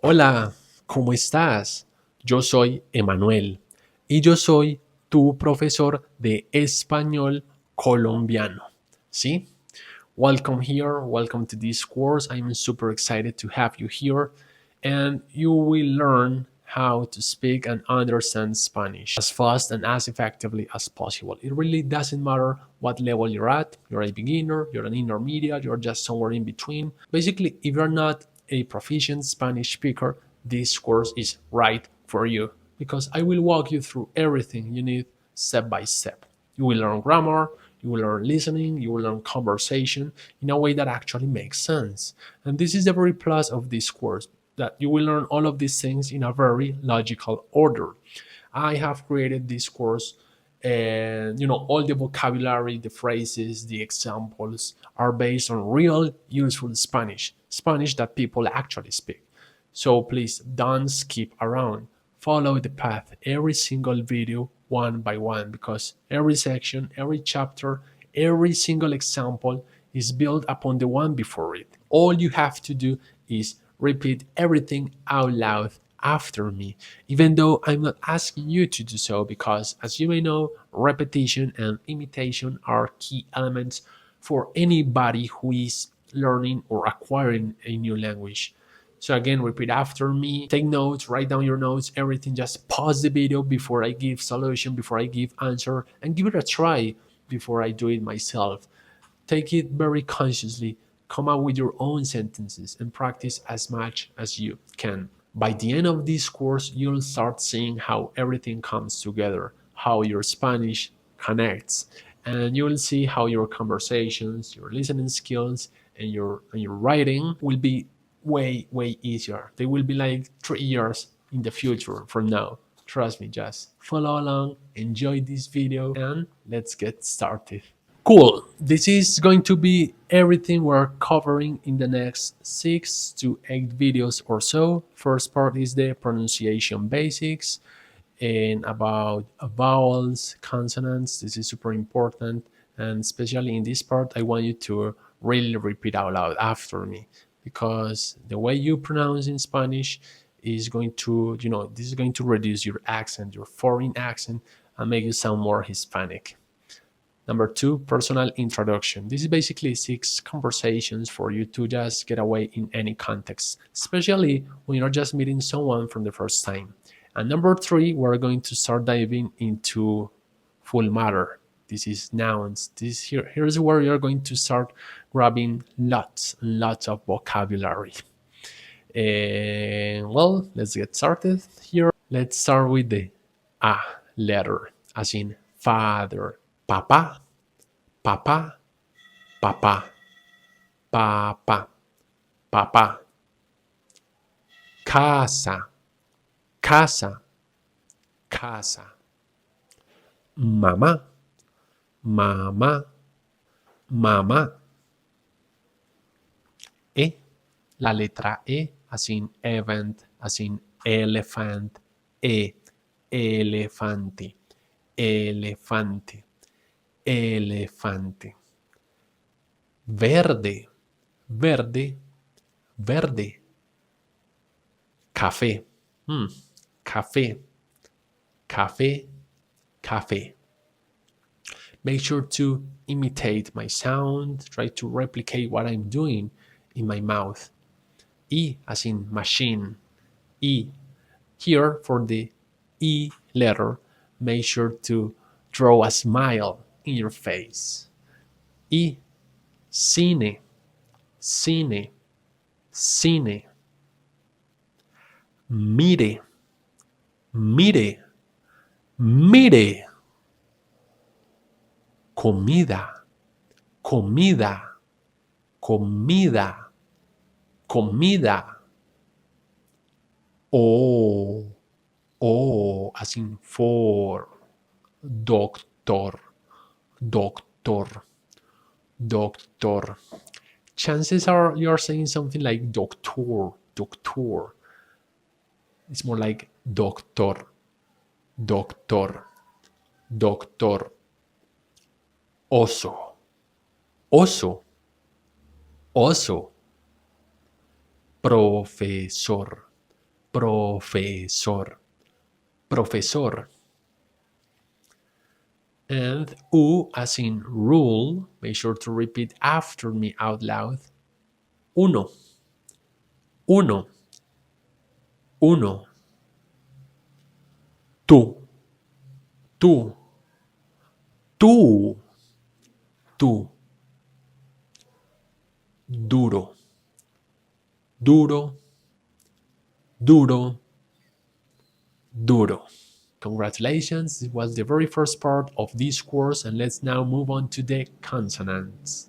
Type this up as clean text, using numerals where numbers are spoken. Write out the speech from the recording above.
Hola, ¿cómo estás? Yo soy Emanuel y yo soy tu profesor de español colombiano. ¿Sí? Welcome here, welcome to this course. I'm super excited to have you here and you will learn how to speak and understand Spanish as fast and as effectively as possible. It really doesn't matter what level you're at. You're a beginner, you're an intermediate, you're just somewhere in between. Basically, if you're not a proficient Spanish speaker, this course is right for you because I will walk you through everything you need step by step. You will learn grammar, you will learn listening, you will learn conversation in a way that actually makes sense. And this is the very plus of this course, that you will learn all of these things in a very logical order. I have created this course and all the vocabulary, the phrases, the examples are based on real useful Spanish that people actually speak. So please don't skip around. Follow the path every single video one by one because every section, every chapter, every single example is built upon the one before it. All you have to do is repeat everything out loud after me, even though I'm not asking you to do so because, as you may know, repetition and imitation are key elements for anybody who is learning or acquiring a new language. So again, repeat after me, take notes, write down your notes, everything. Just pause the video before I give solution, before I give answer, and give it a try before I do it myself. Take it very consciously, come up with your own sentences, and practice as much as you can. By the end of this course, you'll start seeing how everything comes together, how your Spanish connects, and you'll see how your conversations, your listening skills, and your writing will be way easier. They will be like 3 years in the future from now. Trust me, just follow along, enjoy this video, and let's get started. Cool. This is going to be everything we're covering in the next 6 to 8 videos or so. First part is the pronunciation basics and about vowels, consonants. This is super important. And especially in this part, I want you to really repeat out loud after me because the way you pronounce in Spanish is going to, this is going to reduce your accent, your foreign accent, and make you sound more Hispanic. Number 2, personal introduction. This is basically 6 conversations for you to just get away in any context, especially when you're just meeting someone from the first time. And number 3, we're going to start diving into full matter. This is nouns. Here's where you're going to start grabbing lots and lots of vocabulary. And well, let's get started here. Let's start with the A letter, as in father. Papá, papá, papá, papá, papá. Casa, casa, casa. Mamá, mamá, mamá. La letra E, as in event, as in elephant, elefante, elefante. Elefante. Verde, verde, verde. Café, café, café, café. Make sure to imitate my sound, try to replicate what I'm doing in my mouth. E as in machine, E. Here for the E letter, make sure to draw a smile in your face. Y cine, cine, cine. Mire, mire, mire. Comida, comida, comida, comida. Oh, as in for. Doctor, doctor, doctor. Chances are you're saying something like doctor, doctor. It's more like doctor, doctor, doctor. Oso, oso, oso. Profesor, Profesor. Profesor. And U as in rule, make sure to repeat after me out loud. Uno. Uno. Uno. Tú. Tú. Tú. Tú. Duro. Duro. Duro. Duro. Congratulations, this was the very first part of this course, and let's now move on to the consonants.